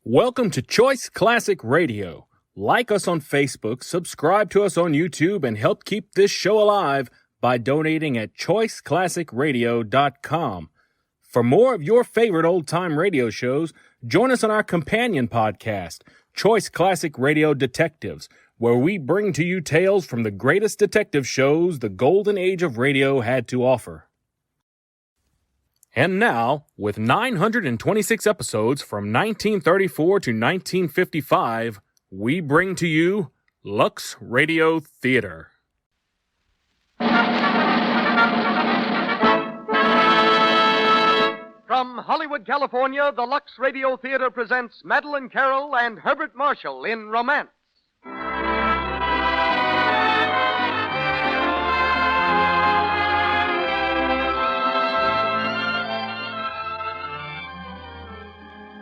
Welcome to Choice Classic Radio. Like us on Facebook, subscribe to us on YouTube, and help keep this show alive by donating at choiceclassicradio.com. For more of your favorite old-time radio shows, join us on our companion podcast, Choice Classic Radio Detectives, where we bring to you tales from the greatest detective shows the golden age of radio had to offer. And now, with 926 episodes from 1934 to 1955, we bring to you Lux Radio Theater. From Hollywood, California, the Lux Radio Theater presents Madeline Carroll and Herbert Marshall in Romance.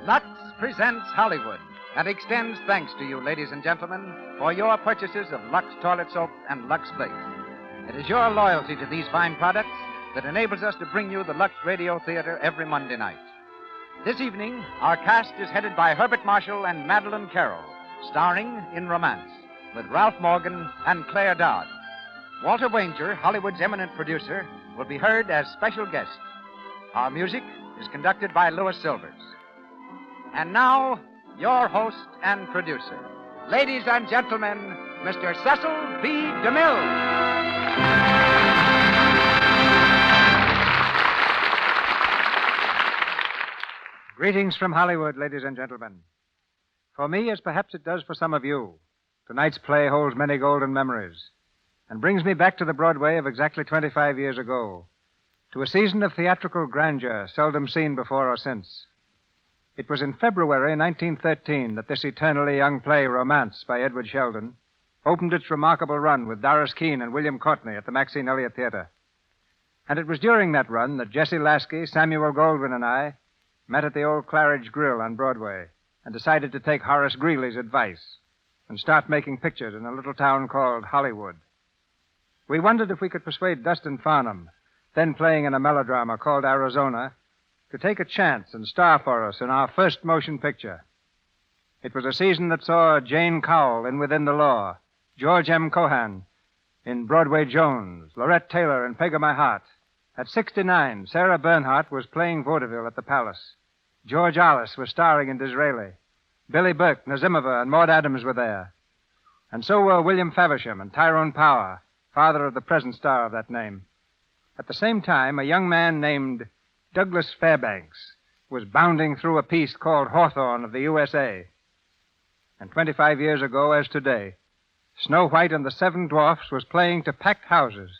Lux presents Hollywood and extends thanks to you, ladies and gentlemen, for your purchases of Lux toilet soap and Lux Flakes. It is your loyalty to these fine products that enables us to bring you the Lux Radio Theater every Monday night. This evening, our cast is headed by Herbert Marshall and Madeline Carroll, starring in Romance, with Ralph Morgan and Claire Dodd. Walter Wanger, Hollywood's eminent producer, will be heard as special guest. Our music is conducted by Louis Silvers. And now, your host and producer. Ladies and gentlemen, Mr. Cecil B. DeMille. Greetings from Hollywood, ladies and gentlemen. For me, as perhaps it does for some of you, tonight's play holds many golden memories and brings me back to the Broadway of exactly 25 years ago, to a season of theatrical grandeur seldom seen before or since. It was in February 1913 that this eternally young play, Romance, by Edward Sheldon, opened its remarkable run with Doris Keene and William Courtney at the Maxine Elliott Theater. And it was during that run that Jesse Lasky, Samuel Goldwyn, and I met at the old Claridge Grill on Broadway and decided to take Horace Greeley's advice and start making pictures in a little town called Hollywood. We wondered if we could persuade Dustin Farnham, then playing in a melodrama called Arizona, to take a chance and star for us in our first motion picture. It was a season that saw Jane Cowell in Within the Law, George M. Cohan in Broadway Jones, Lorette Taylor in Peg of My Heart. At 69, Sarah Bernhardt was playing vaudeville at the Palace. George Arliss was starring in Disraeli. Billy Burke, Nazimova, and Maud Adams were there. And so were William Faversham and Tyrone Power, father of the present star of that name. At the same time, a young man named Douglas Fairbanks was bounding through a piece called Hawthorne of the USA. And 25 years ago, as today, Snow White and the Seven Dwarfs was playing to packed houses,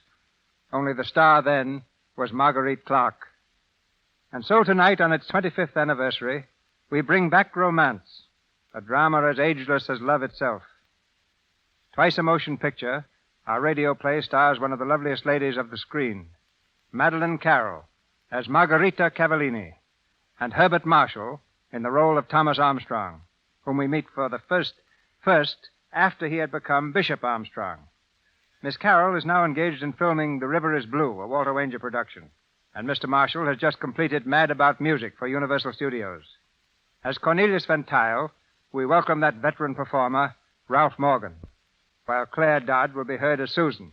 only the star then was Marguerite Clark. And so tonight, on its 25th anniversary, we bring back Romance, a drama as ageless as love itself. Twice a motion picture, our radio play stars one of the loveliest ladies of the screen, Madeline Carroll, as Margarita Cavallini, and Herbert Marshall in the role of Thomas Armstrong, whom we meet for the first after he had become Bishop Armstrong. Miss Carroll is now engaged in filming The River is Blue, a Walter Wanger production, and Mr. Marshall has just completed Mad About Music for Universal Studios. As Cornelius Van Tuyl, we welcome that veteran performer, Ralph Morgan, while Claire Dodd will be heard as Susan.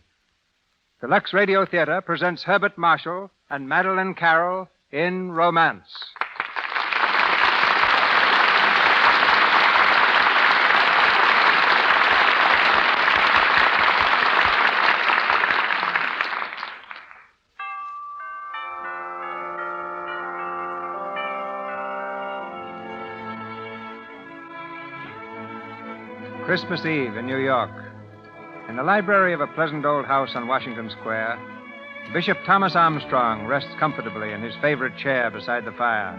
The Lux Radio Theater presents Herbert Marshall and Madeline Carroll in Romance. Christmas Eve in New York. In the library of a pleasant old house on Washington Square, Bishop Thomas Armstrong rests comfortably in his favorite chair beside the fire.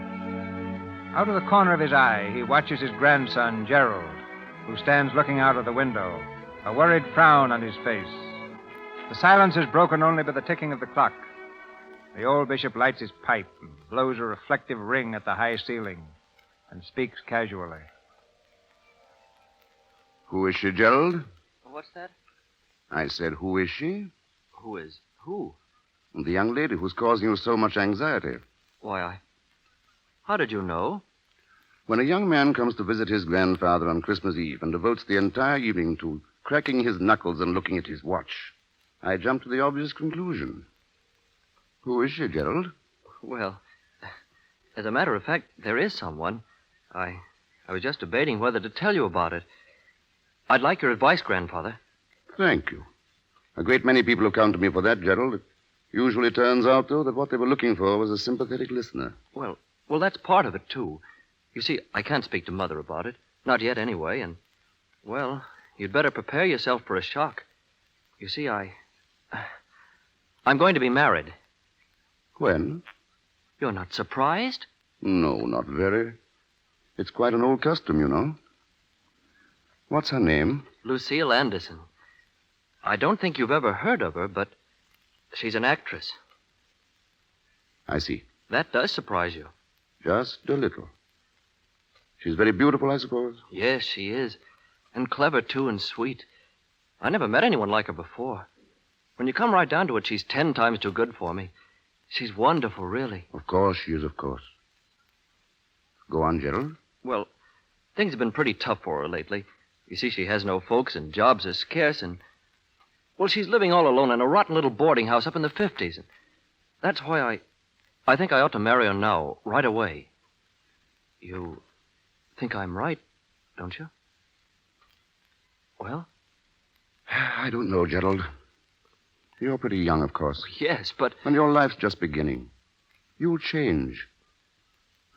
Out of the corner of his eye, he watches his grandson, Gerald, who stands looking out of the window, a worried frown on his face. The silence is broken only by the ticking of the clock. The old bishop lights his pipe and blows a reflective ring at the high ceiling and speaks casually. Who is she, Gerald? What's that? I said, who is she? Who is? Who? The young lady who's causing you so much anxiety. Why, How did you know? When a young man comes to visit his grandfather on Christmas Eve and devotes the entire evening to cracking his knuckles and looking at his watch, I jump to the obvious conclusion. Who is she, Gerald? Well, as a matter of fact, there is someone. I was just debating whether to tell you about it. I'd like your advice, Grandfather. Thank you. A great many people have come to me for that, Gerald. It usually turns out, though, that what they were looking for was a sympathetic listener. Well, that's part of it, too. You see, I can't speak to Mother about it. Not yet, anyway, and, well, you'd better prepare yourself for a shock. You see, I'm going to be married. When? You're not surprised? No, not very. It's quite an old custom, you know. What's her name? Lucille Anderson. I don't think you've ever heard of her, but she's an actress. I see. That does surprise you. Just a little. She's very beautiful, I suppose? Yes, she is. And clever, too, and sweet. I never met anyone like her before. When you come right down to it, she's 10 times too good for me. She's wonderful, really. Of course she is, of course. Go on, Gerald. Well, things have been pretty tough for her lately. You see, she has no folks, and jobs are scarce, and... Well, she's living all alone in a rotten little boarding house up in the 50s. And that's why I think I ought to marry her now, right away. You think I'm right, don't you? Well? I don't know, Gerald. You're pretty young, of course. Yes, but... And your life's just beginning. You'll change.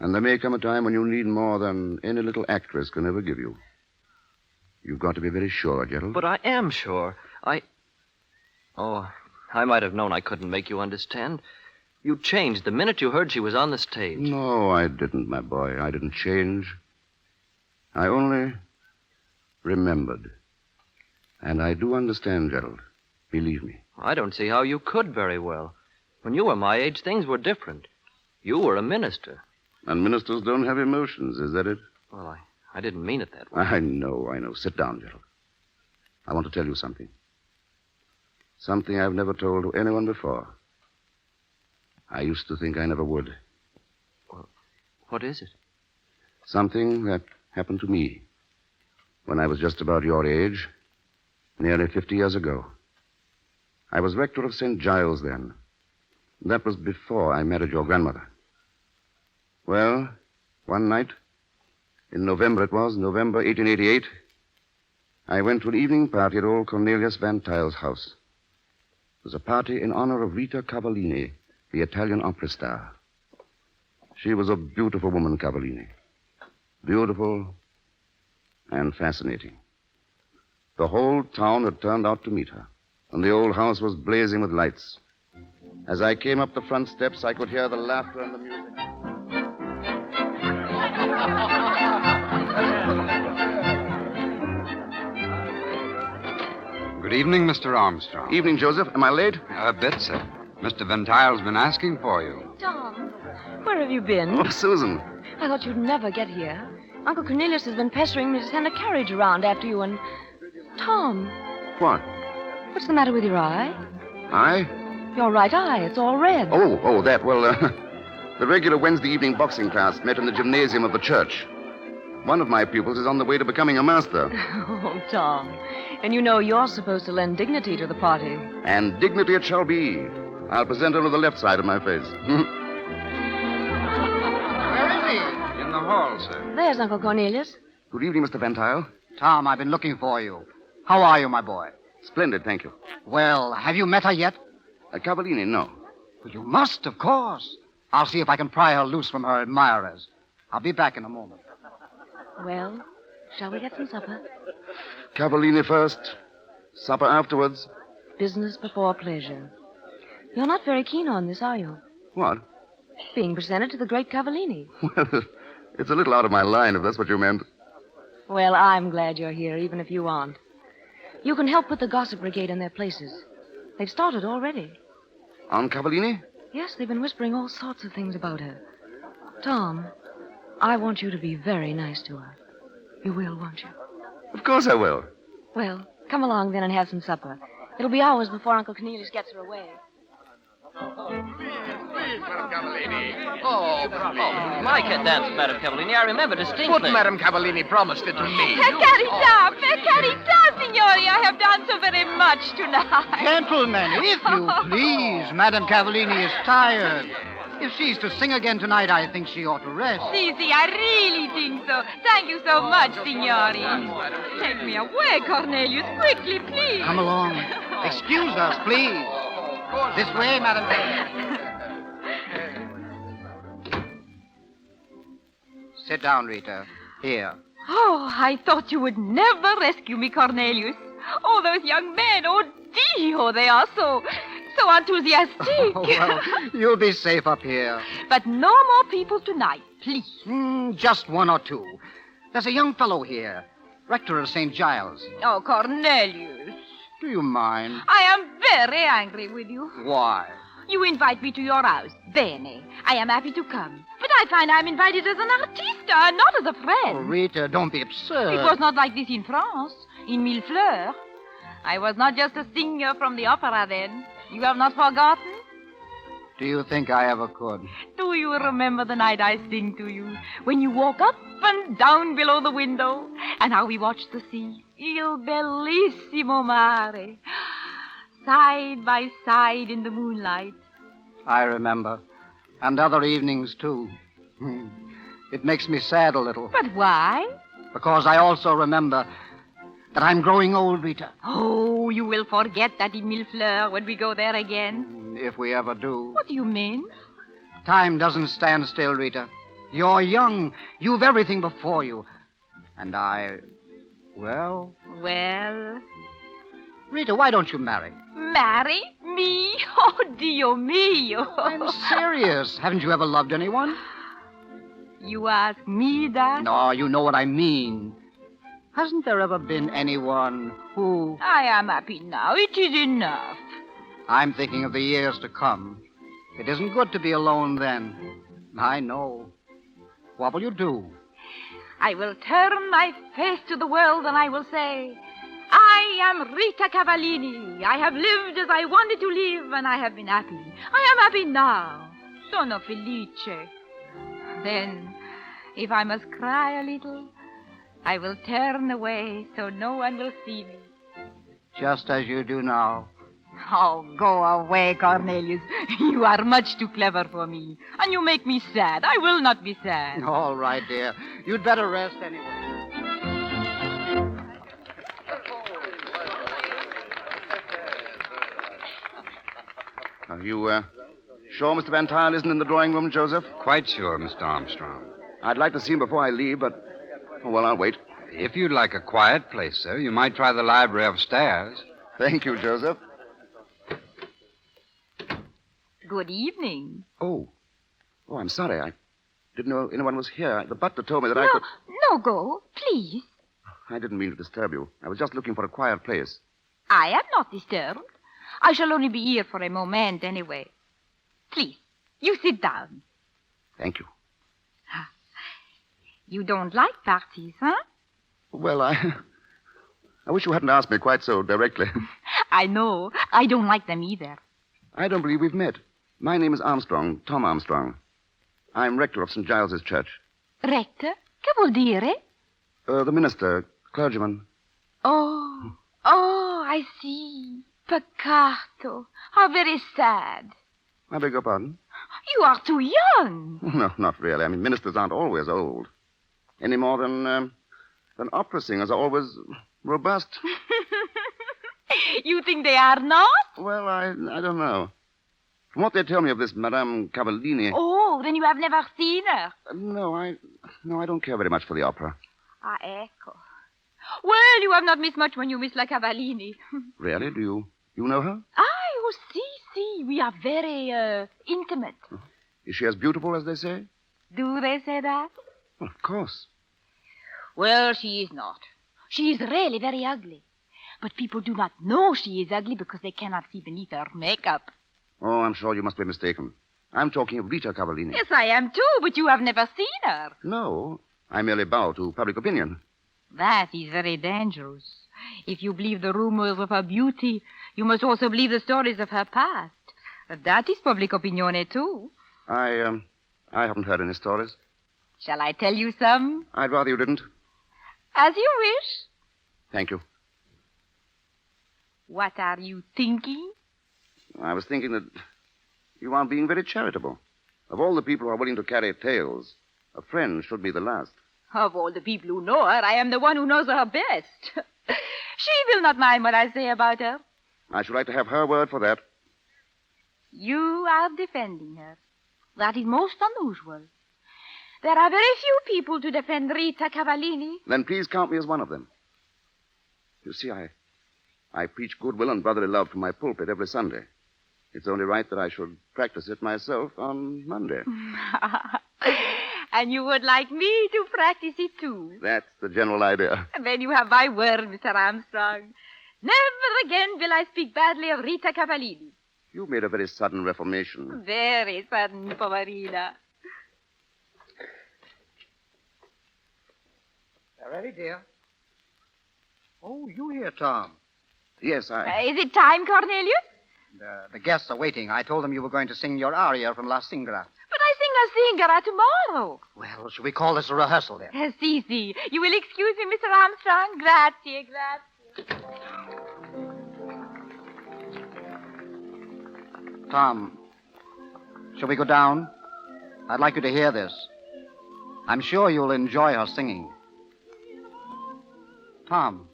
And there may come a time when you'll need more than any little actress can ever give you. You've got to be very sure, Gerald. But I am sure. Oh, I might have known I couldn't make you understand. You changed the minute you heard she was on the stage. No, I didn't, my boy. I didn't change. I only remembered. And I do understand, Gerald. Believe me. I don't see how you could very well. When you were my age, things were different. You were a minister. And ministers don't have emotions, is that it? Well, I didn't mean it that way. I know. Sit down, Gerald. I want to tell you something. Something I've never told to anyone before. I used to think I never would. Well, what is it? Something that happened to me when I was just about your age, nearly 50 years ago. I was rector of St. Giles then. That was before I married your grandmother. Well, one night, in November it was, November 1888, I went to an evening party at old Cornelius Van Tile's house. It was a party in honor of Rita Cavallini, the Italian opera star. She was a beautiful woman, Cavallini. Beautiful and fascinating. The whole town had turned out to meet her, and the old house was blazing with lights. As I came up the front steps, I could hear the laughter and the music. Good evening, Mr. Armstrong. Evening, Joseph. Am I late? A bit, sir. Mr. Van Tile's been asking for you. Tom, where have you been? Oh, Susan. I thought you'd never get here. Uncle Cornelius has been pestering me to send a carriage around after you and... Tom, What? what's the matter with your eye? I? Your right eye. It's all red. Oh, that. Well, the regular Wednesday evening boxing class met in the gymnasium of the church. One of my pupils is on the way to becoming a master. Oh, Tom. And you know you're supposed to lend dignity to the party. And dignity it shall be. I'll present her with the left side of my face. Where is he? In the hall, sir. There's Uncle Cornelius. Good evening, Mr. Van Tile. Tom, I've been looking for you. How are you, my boy? Splendid, thank you. Well, have you met her yet? Cavallini, no. Well, you must, of course. I'll see if I can pry her loose from her admirers. I'll be back in a moment. Well, shall we get some supper? Cavallini first, supper afterwards. Business before pleasure. You're not very keen on this, are you? What? Being presented to the great Cavallini. Well, it's a little out of my line, if that's what you meant. Well, I'm glad you're here, even if you aren't. You can help put the gossip brigade in their places. They've started already. On Cavallini? Yes, they've been whispering all sorts of things about her. Tom, I want you to be very nice to her. You will, won't you? Of course I will. Well, come along then and have some supper. It'll be hours before Uncle Cornelius gets her away. I can dance, Madame Cavallini. I remember distinctly. But Madame Cavallini promised it to me. Per carità, signori. I have done so very much tonight. Gentlemen, if you please. Madame Cavallini is tired. If she's to sing again tonight, I think she ought to rest. Si, I really think so. Thank you so much, signori. Take me away, Cornelius. Quickly, please. Come along. Excuse us, please. This way, Madame Cavallini. Sit down, Rita. Here. Oh, I thought you would never rescue me, Cornelius. Oh, those young men. Oh, Dio, they are so enthusiastic. Oh, well, you'll be safe up here. But no more people tonight, please. Just one or two. There's a young fellow here, rector of St. Giles. Oh, Cornelius. Do you mind? I am very angry with you. Why? You invite me to your house. Bene. I am happy to come. But I find I'm invited as an artista, not as a friend. Oh, Rita, don't be absurd. It was not like this in France, in Millefleurs. I was not just a singer from the opera then. You have not forgotten? Do you think I ever could? Do you remember the night I sing to you? When you walk up and down below the window, and how we watched the sea. Il bellissimo mare. Side by side in the moonlight. I remember. And other evenings, too. It makes me sad a little. But why? Because I also remember that I'm growing old, Rita. Oh, you will forget that in Millefleurs when we go there again. If we ever do. What do you mean? Time doesn't stand still, Rita. You're young. You've everything before you. And I... Well... Rita, why don't you marry? Marry? Me? Oh, Dio mio. I'm serious. Haven't you ever loved anyone? You ask me that? No, you know what I mean. Hasn't there ever been anyone who... I am happy now. It is enough. I'm thinking of the years to come. It isn't good to be alone then. I know. What will you do? I will turn my face to the world and I will say, I am Rita Cavallini. I have lived as I wanted to live and I have been happy. I am happy now. Sono felice. Then, if I must cry a little, I will turn away so no one will see me. Just as you do now. Oh, go away, Cornelius. You are much too clever for me. And you make me sad. I will not be sad. All right, dear. You'd better rest anyway. Are you, sure Mr. Van Tile isn't in the drawing room, Joseph? Quite sure, Mr. Armstrong. I'd like to see him before I leave, but... Oh, well, I'll wait. If you'd like a quiet place, sir, you might try the library upstairs. Thank you, Joseph. Good evening. Oh, I'm sorry. I didn't know anyone was here. The butler told me that I could... No, go, please. I didn't mean to disturb you. I was just looking for a quiet place. I am not disturbed. I shall only be here for a moment anyway. Please, you sit down. Thank you. You don't like parties, huh? Well, I wish you hadn't asked me quite so directly. I know. I don't like them either. I don't believe we've met. My name is Armstrong, Tom Armstrong. I'm rector of St. Giles's Church. Rector? Che vuol dire? The minister, clergyman. Oh, I see. Peccato. How very sad. I beg your pardon? You are too young. No, not really. I mean, ministers aren't always old. Any more than opera singers are always robust. You think they are not? Well, I don't know. From what they tell me of this Madame Cavallini... Oh, then you have never seen her? No, I don't care very much for the opera. Ah, ecco. Well, you have not missed much when you miss La Cavallini. Really? Do you know her? Oh, si. We are very, intimate. Is she as beautiful as they say? Do they say that? Well, of course. Well, she is not. She is really very ugly. But people do not know she is ugly because they cannot see beneath her makeup. Oh, I'm sure you must be mistaken. I'm talking of Rita Cavallini. Yes, I am too, but you have never seen her. No, I merely bow to public opinion. That is very dangerous. If you believe the rumors of her beauty, you must also believe the stories of her past. That is public opinion, too. I haven't heard any stories. Shall I tell you some? I'd rather you didn't. As you wish. Thank you. What are you thinking? I was thinking that you are being very charitable. Of all the people who are willing to carry tales, a friend should be the last. Of all the people who know her, I am the one who knows her best. She will not mind what I say about her. I should like to have her word for that. You are defending her. That is most unusual. There are very few people to defend Rita Cavallini. Then please count me as one of them. You see, I preach goodwill and brotherly love from my pulpit every Sunday. It's only right that I should practice it myself on Monday. And you would like me to practice it, too. That's the general idea. Then you have my word, Mr. Armstrong. Never again will I speak badly of Rita Cavallini. You made a very sudden reformation. Very sudden, Poverina. They're ready, dear. Oh, you here, Tom? Yes, Is it time, Cornelius? The guests are waiting. I told them you were going to sing your aria from La Singara. But I sing La Singara tomorrow. Well, should we call this a rehearsal, then? Si. You will excuse me, Mr. Armstrong? Grazie. Tom, shall we go down? I'd like you to hear this. I'm sure you'll enjoy her singing. Tom,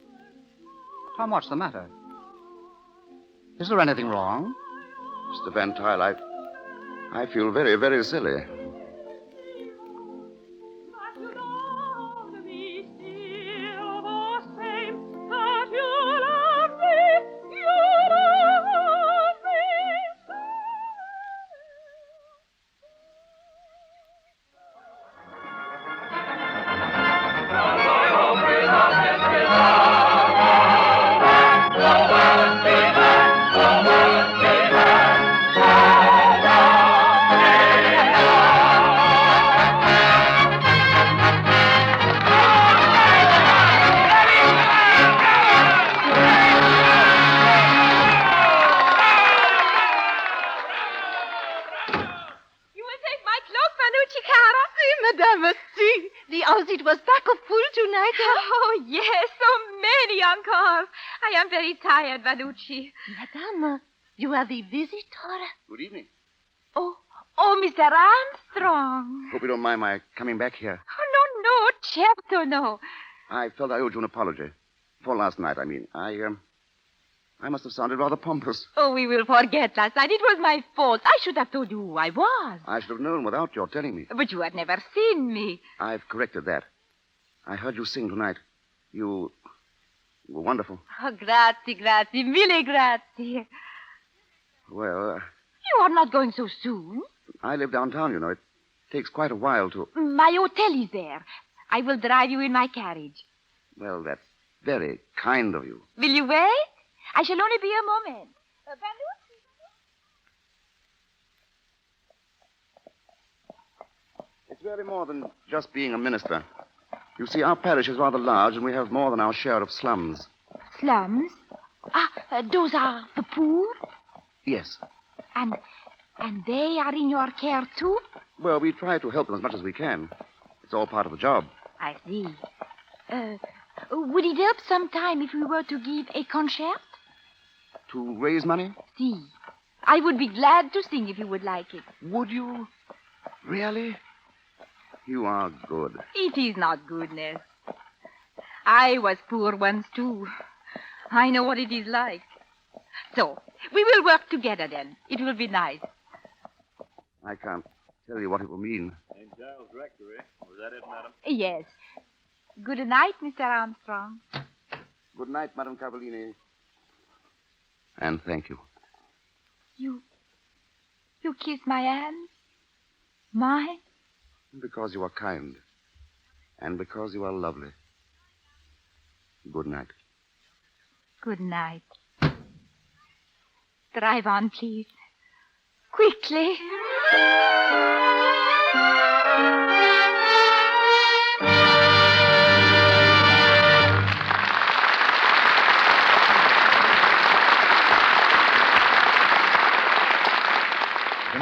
what's the matter? Is there anything wrong? Mr. Van Tuyl, I feel very, very silly. It was pack of full tonight. Oh, yes, so many encores. I am very tired, Vanucci. Madame, you are the visitor. Good evening. Oh, Mr. Armstrong. Hope you don't mind my coming back here. Oh, no, certo, no. I felt I owed you an apology. For last night, I mean. I must have sounded rather pompous. Oh, we will forget last night. It was my fault. I should have told you who I was. I should have known without your telling me. But you had never seen me. I've corrected that. I heard you sing tonight. You were wonderful. Oh, grazie, mille grazie. Well, You are not going so soon. I live downtown, you know. It takes quite a while to... My hotel is there. I will drive you in my carriage. Well, that's very kind of you. Will you wait? I shall only be a moment. It's really more than just being a minister. You see, our parish is rather large, and we have more than our share of slums. Slums? Those are the poor? Yes. And they are in your care, too? Well, we try to help them as much as we can. It's all part of the job. I see. Would it help sometime if we were to give a concert? To raise money? Si. I would be glad to sing if you would like it. Would you? Really? You are good. It is not goodness. I was poor once, too. I know what it is like. So, we will work together then. It will be nice. I can't tell you what it will mean. St. Giles Rectory. Was that it, madam? Yes. Good night, Mr. Armstrong. Good night, Madame Cavallini. And thank you. You kiss my hand? Mine? Because you are kind. And because you are lovely. Good night. Good night. Drive on, please. Quickly.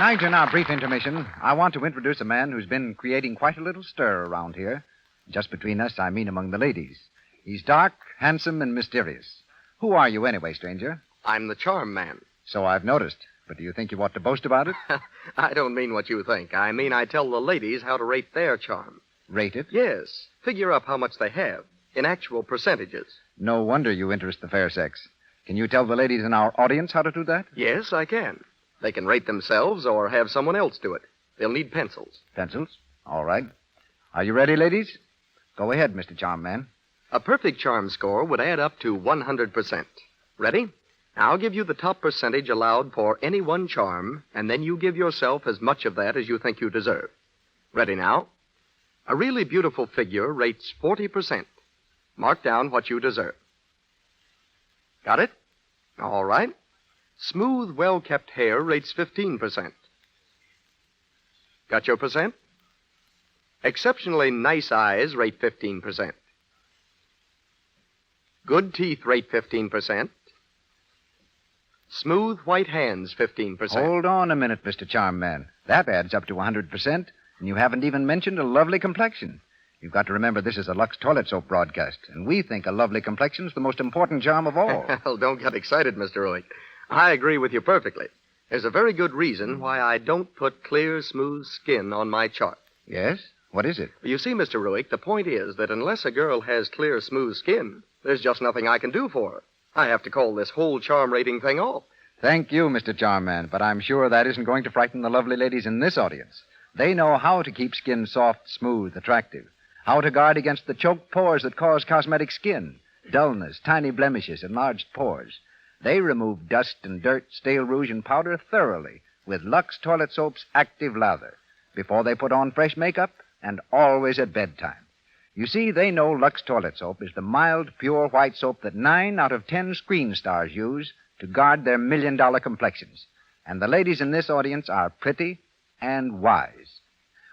After our brief intermission, I want to introduce a man who's been creating quite a little stir around here. Just between us, I mean among the ladies. He's dark, handsome, and mysterious. Who are you anyway, stranger? I'm the charm man. So I've noticed. But do you think you ought to boast about it? I don't mean what you think. I mean I tell the ladies how to rate their charm. Rate it? Yes. Figure up how much they have in actual percentages. No wonder you interest the fair sex. Can you tell the ladies in our audience how to do that? Yes, I can. They can rate themselves or have someone else do it. They'll need pencils. Pencils? All right. Are you ready, ladies? Go ahead, Mr. Charm Man. A perfect charm score would add up to 100%. Ready? I'll give you the top percentage allowed for any one charm, and then you give yourself as much of that as you think you deserve. Ready now? A really beautiful figure rates 40%. Mark down what you deserve. Got it? All right. Smooth, well-kept hair rates 15%. Got your percent? Exceptionally nice eyes rate 15%. Good teeth rate 15%. Smooth white hands, 15%. Hold on a minute, Mr. Charm Man. That adds up to 100%, and you haven't even mentioned a lovely complexion. You've got to remember this is a Lux toilet soap broadcast, and we think a lovely complexion's the most important charm of all. Well, don't get excited, Mr. Ruick. I agree with you perfectly. There's a very good reason why I don't put clear, smooth skin on my chart. Yes? What is it? You see, Mr. Ruick, the point is that unless a girl has clear, smooth skin, there's just nothing I can do for her. I have to call this whole charm rating thing off. Thank you, Mr. Charm Man, but I'm sure that isn't going to frighten the lovely ladies in this audience. They know how to keep skin soft, smooth, attractive, how to guard against the choked pores that cause cosmetic skin, dullness, tiny blemishes, enlarged pores. They remove dust and dirt, stale rouge, and powder thoroughly with Lux Toilet Soap's active lather before they put on fresh makeup and always at bedtime. You see, they know Lux Toilet Soap is the mild, pure white soap that 9 out of 10 screen stars use to guard their million-dollar complexions. And the ladies in this audience are pretty and wise.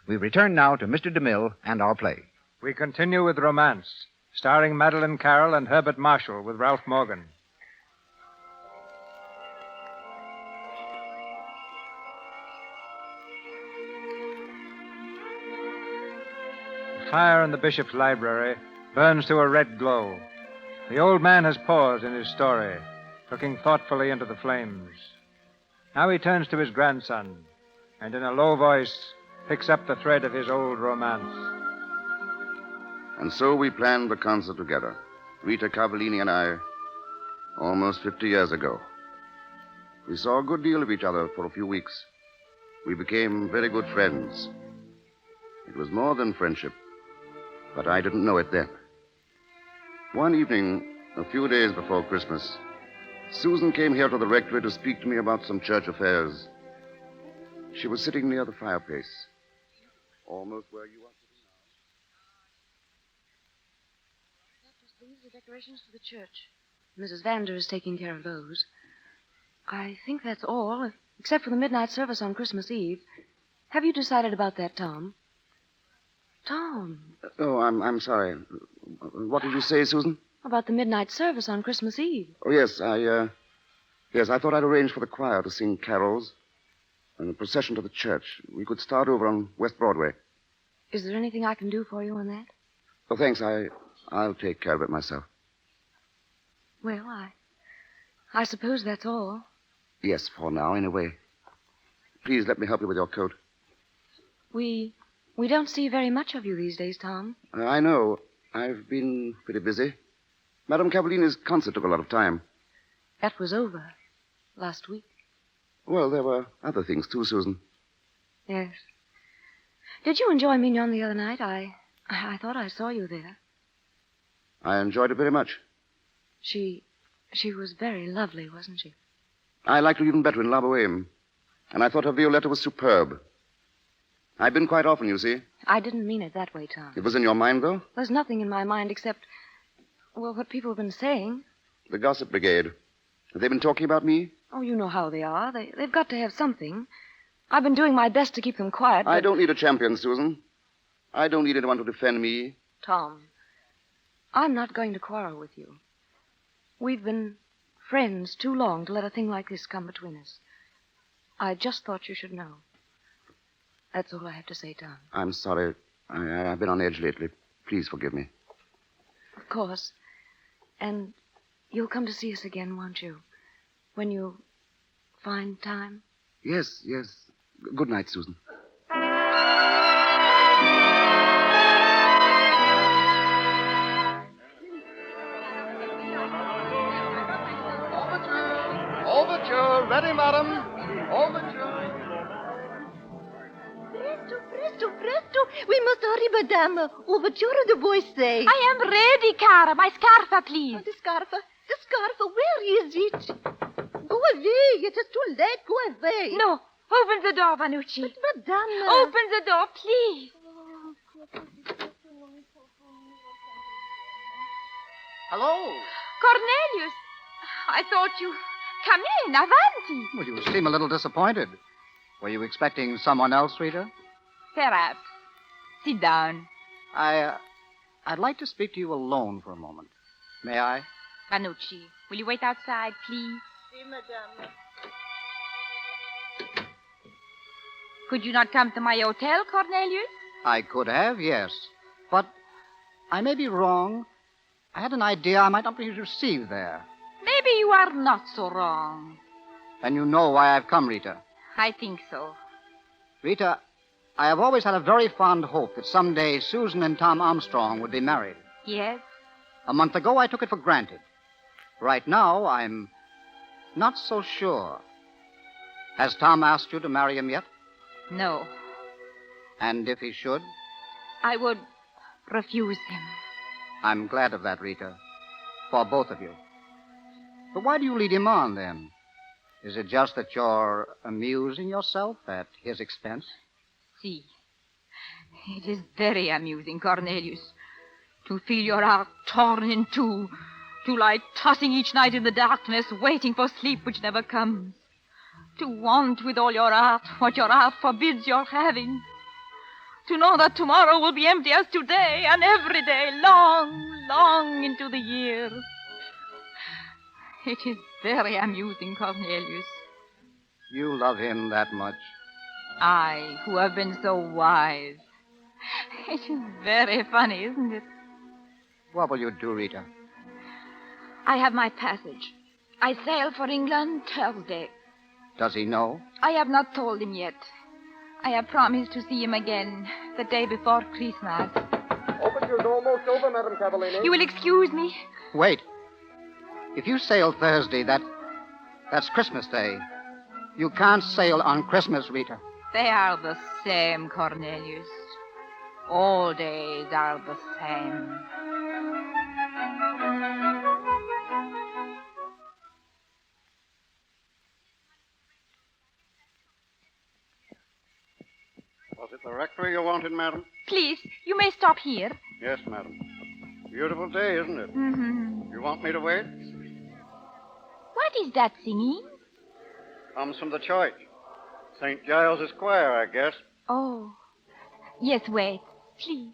We return now to Mr. DeMille and our play. We continue with Romance, starring Madeline Carroll and Herbert Marshall with Ralph Morgan. The fire in the bishop's library burns to a red glow. The old man has paused in his story, looking thoughtfully into the flames. Now he turns to his grandson, and in a low voice picks up the thread of his old romance. And so we planned the concert together, Rita Cavallini and I, almost 50 years ago. We saw a good deal of each other for a few weeks. We became very good friends. It was more than friendship, but I didn't know it then. One evening, a few days before Christmas, Susan came here to the rectory to speak to me about some church affairs. She was sitting near the fireplace, almost where you are sitting now. That just leaves the decorations for the church. Mrs. Vander is taking care of those. I think that's all, except for the midnight service on Christmas Eve. Have you decided about that, Tom? Tom. Oh, I'm sorry. What did you say, Susan? About the midnight service on Christmas Eve. Oh, yes, I thought I'd arrange for the choir to sing carols and a procession to the church. We could start over on West Broadway. Is there anything I can do for you on that? Oh, thanks. I'll take care of it myself. Well, I suppose that's all. Yes, for now, anyway. Please let me help you with your coat. We don't see very much of you these days, Tom. I know. I've been pretty busy. Madame Cavallini's concert took a lot of time. That was over last week. Well, there were other things, too, Susan. Yes. Did you enjoy Mignon the other night? I thought I saw you there. I enjoyed it very much. She was very lovely, wasn't she? I liked her even better in La Boheme. And I thought her Violetta was superb. I've been quite often, you see. I didn't mean it that way, Tom. It was in your mind, though? There's nothing in my mind except, well, what people have been saying. The Gossip Brigade. Have they been talking about me? Oh, you know how they are. They've got to have something. I've been doing my best to keep them quiet, but... I don't need a champion, Susan. I don't need anyone to defend me. Tom, I'm not going to quarrel with you. We've been friends too long to let a thing like this come between us. I just thought you should know. That's all I have to say, Tom. I'm sorry. I've been on edge lately. Please forgive me. Of course. And you'll come to see us again, won't you? When you find time? Yes. Good night, Susan. Overture, ready, madam. Overture. Presto. We must hurry, madame. Overture, the boys say. I am ready, cara. My scarf, please. The scarf, where is it? Go away. It is too late. Go away. No. Open the door, Vanucci. But, madame. Open the door, please. Hello. Cornelius. I thought you... Come in, avanti. Well, you seem a little disappointed. Were you expecting someone else, Rita? Perhaps. Sit down. I'd like to speak to you alone for a moment. May I? Vanucci, will you wait outside, please? Si, madame. Could you not come to my hotel, Cornelius? I could have, yes. But I may be wrong. I had an idea I might not be received there. Maybe you are not so wrong. And you know why I've come, Rita. I think so. Rita, I have always had a very fond hope that someday Susan and Tom Armstrong would be married. Yes? A month ago, I took it for granted. Right now, I'm not so sure. Has Tom asked you to marry him yet? No. And if he should? I would refuse him. I'm glad of that, Rita. For both of you. But why do you lead him on, then? Is it just that you're amusing yourself at his expense? See, it is very amusing, Cornelius, to feel your heart torn in two, to lie tossing each night in the darkness, waiting for sleep which never comes, to want with all your heart what your heart forbids your having, to know that tomorrow will be empty as today, and every day long into the years. It is very amusing, Cornelius. You love him that much? I, who have been so wise. It is very funny, isn't it? What will you do, Rita? I have my passage. I sail for England Thursday. Does he know? I have not told him yet. I have promised to see him again the day before Christmas. Overture's almost over, Madam Cavallini. You will excuse me? Wait. If you sail Thursday, that's Christmas Day. You can't sail on Christmas, Rita. They are the same, Cornelius. All days are the same. Was it the rectory you wanted, madam? Please, you may stop here. Yes, madam. Beautiful day, isn't it? Mm-hmm. You want me to wait? What is that singing? Comes from the church. St. Giles' choir, I guess. Oh. Yes, wait. Please.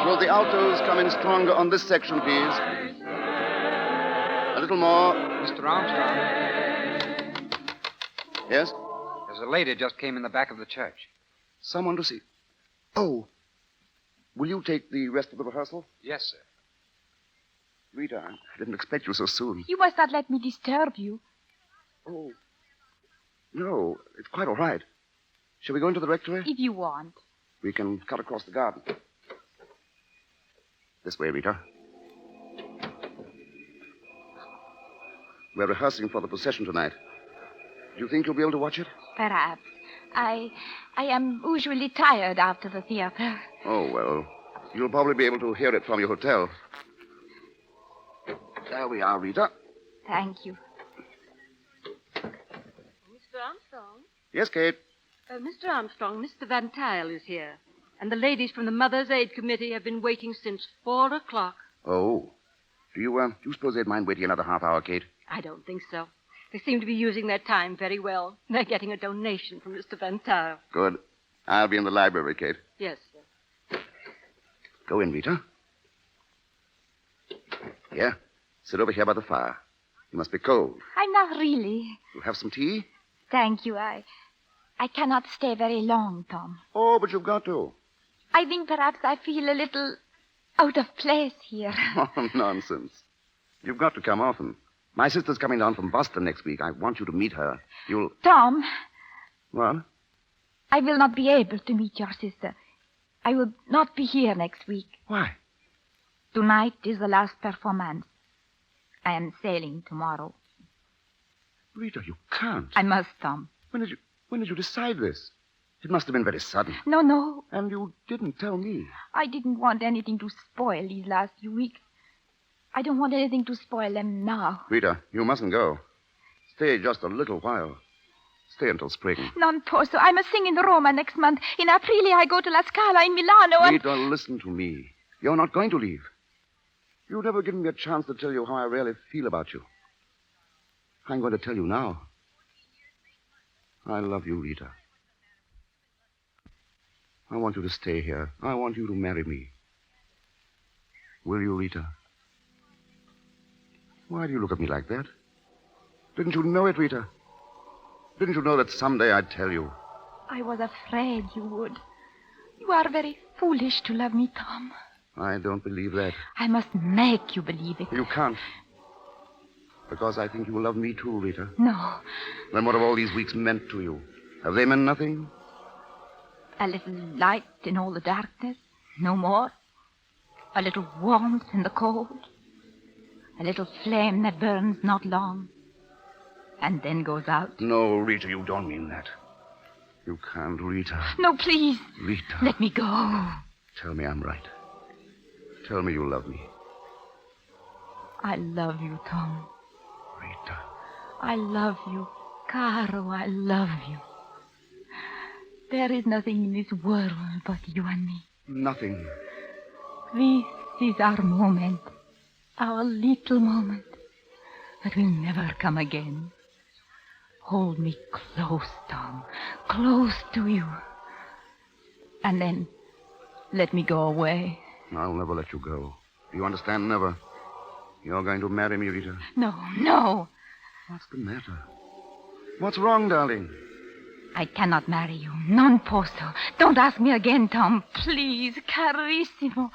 Will the altos come in stronger on this section, please? A little more. Mr. Armstrong. Yes? There's a lady just came in the back of the church. Someone to see. Oh. Will you take the rest of the rehearsal? Yes, sir. Rita, I didn't expect you so soon. You must not let me disturb you. Oh. No, it's quite all right. Shall we go into the rectory? If you want. We can cut across the garden. This way, Rita. We're rehearsing for the procession tonight. Do you think you'll be able to watch it? Perhaps. I am usually tired after the theater. Oh, well, you'll probably be able to hear it from your hotel. There we are, Rita. Thank you. Mr. Armstrong? Yes, Kate? Mr. Armstrong, Mr. Van Tile is here. And the ladies from the Mother's Aid Committee have been waiting since 4 o'clock. Oh. Do you suppose they'd mind waiting another half hour, Kate? I don't think so. They seem to be using their time very well. They're getting a donation from Mr. Van Tile. Good. I'll be in the library, Kate. Yes, sir. Go in, Rita. Here, sit over here by the fire. You must be cold. I'm not really. You'll have some tea? Thank you. I cannot stay very long, Tom. Oh, but you've got to. I think perhaps I feel a little out of place here. Oh, nonsense. You've got to come often. My sister's coming down from Boston next week. I want you to meet her. You'll... Tom, What? I will not be able to meet your sister. I will not be here next week. Why? Tonight is the last performance. I am sailing tomorrow. Rita, you can't. I must, Tom. When did you decide this? It must have been very sudden. No. And you didn't tell me. I didn't want anything to spoil these last few weeks. I don't want anything to spoil them now. Rita, you mustn't go. Stay just a little while. Stay until spring. Non posso. I must sing in Roma next month. In Aprile, I go to La Scala in Milano and... Rita, listen to me. You're not going to leave. You've never given me a chance to tell you how I really feel about you. I'm going to tell you now. I love you, Rita. I want you to stay here. I want you to marry me. Will you, Rita? Why do you look at me like that? Didn't you know it, Rita? Didn't you know that someday I'd tell you? I was afraid you would. You are very foolish to love me, Tom. I don't believe that. I must make you believe it. You can't. Because I think you love me too, Rita. No. Then what have all these weeks meant to you? Have they meant nothing? A little light in all the darkness. No more. A little warmth in the cold. A little flame that burns not long. And then goes out. No, Rita, you don't mean that. You can't, Rita. No, please. Rita. Let me go. Tell me I'm right. Tell me you love me. I love you, Tom. Rita. I love you. Caro, I love you. There is nothing in this world but you and me. Nothing. This is our moment. Our little moment. That will never come again. Hold me close, Tom. Close to you. And then let me go away. I'll never let you go. Do you understand? Never. You're going to marry me, Rita. No. What's the matter? What's wrong, darling? I cannot marry you. Non posso. Don't ask me again, Tom. Please, carissimo.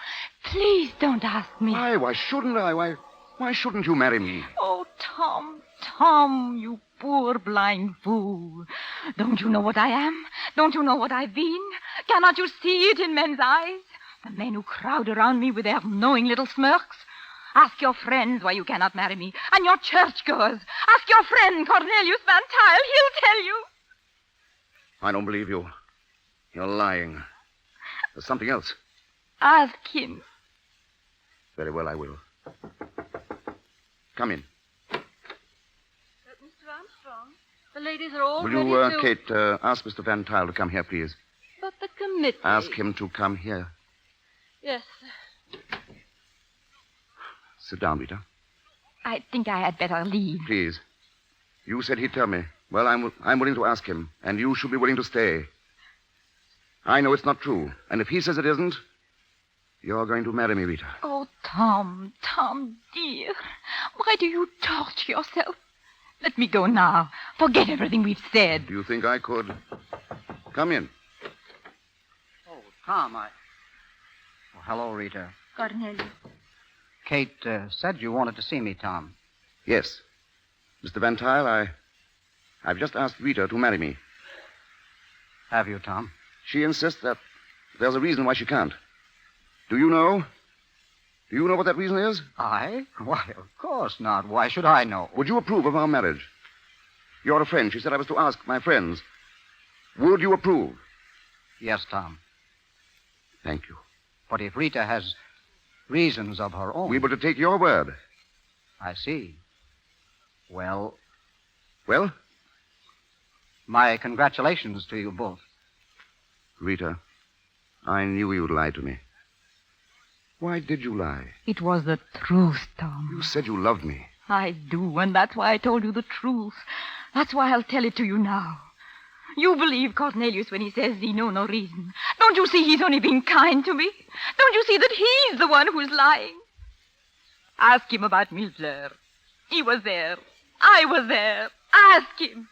Please don't ask me. Why? Why shouldn't I? Why shouldn't you marry me? Oh, Tom, you poor blind fool. Don't you know what I am? Don't you know what I've been? Cannot you see it in men's eyes? The men who crowd around me with their knowing little smirks. Ask your friends why you cannot marry me. And your churchgoers. Ask your friend, Cornelius Van Tile. He'll tell you. I don't believe you. You're lying. There's something else. Ask him. Very well, I will. Come in. Mr. Armstrong, the ladies are all Will ready you, to... Kate, ask Mr. Van Tile to come here, please? But the committee... Ask him to come here. Yes. Sit down, Rita. I think I had better leave. Please. You said he'd tell me. Well, I'm willing to ask him, and you should be willing to stay. I know it's not true, and if he says it isn't, you're going to marry me, Rita. Oh, Tom, dear. Why do you torture yourself? Let me go now. Forget everything we've said. Do you think I could? Come in. Oh, Tom, Oh, hello, Rita. Cornelius. Kate said you wanted to see me, Tom. Yes. Mr. Van Tile, I've just asked Rita to marry me. Have you, Tom? She insists that there's a reason why she can't. Do you know? Do you know what that reason is? I? Why, of course not. Why should I know? Would you approve of our marriage? You're a friend. She said I was to ask my friends. Would you approve? Yes, Tom. Thank you. But if Rita has reasons of her own... We were to take your word. I see. Well? Well? My congratulations to you both. Rita, I knew you'd lie to me. Why did you lie? It was the truth, Tom. You said you loved me. I do, and that's why I told you the truth. That's why I'll tell it to you now. You believe Cornelius when he says he know no reason. Don't you see he's only being kind to me? Don't you see that he's the one who's lying? Ask him about Millefleur. He was there. I was there. Ask him.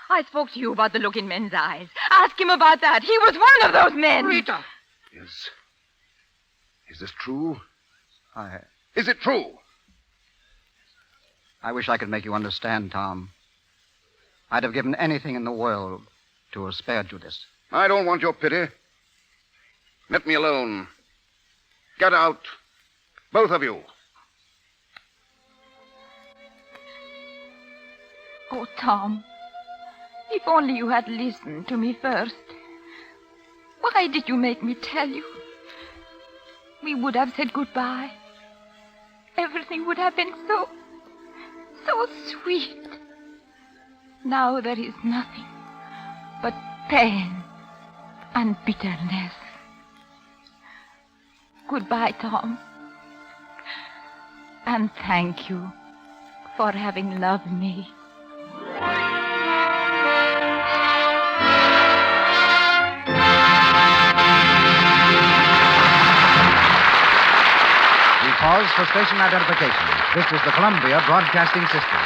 I spoke to you about the look in men's eyes. Ask him about that. He was one of those men. Rita! Is this true? Is it true? I wish I could make you understand, Tom. I'd have given anything in the world to have spared you this. I don't want your pity. Let me alone. Get out. Both of you. Oh, Tom, if only you had listened to me first. Why did you make me tell you? We would have said goodbye. Everything would have been so sweet. Now there is nothing but pain and bitterness. Goodbye, Tom. And thank you for having loved me. We pause for station identification. This is the Columbia Broadcasting System.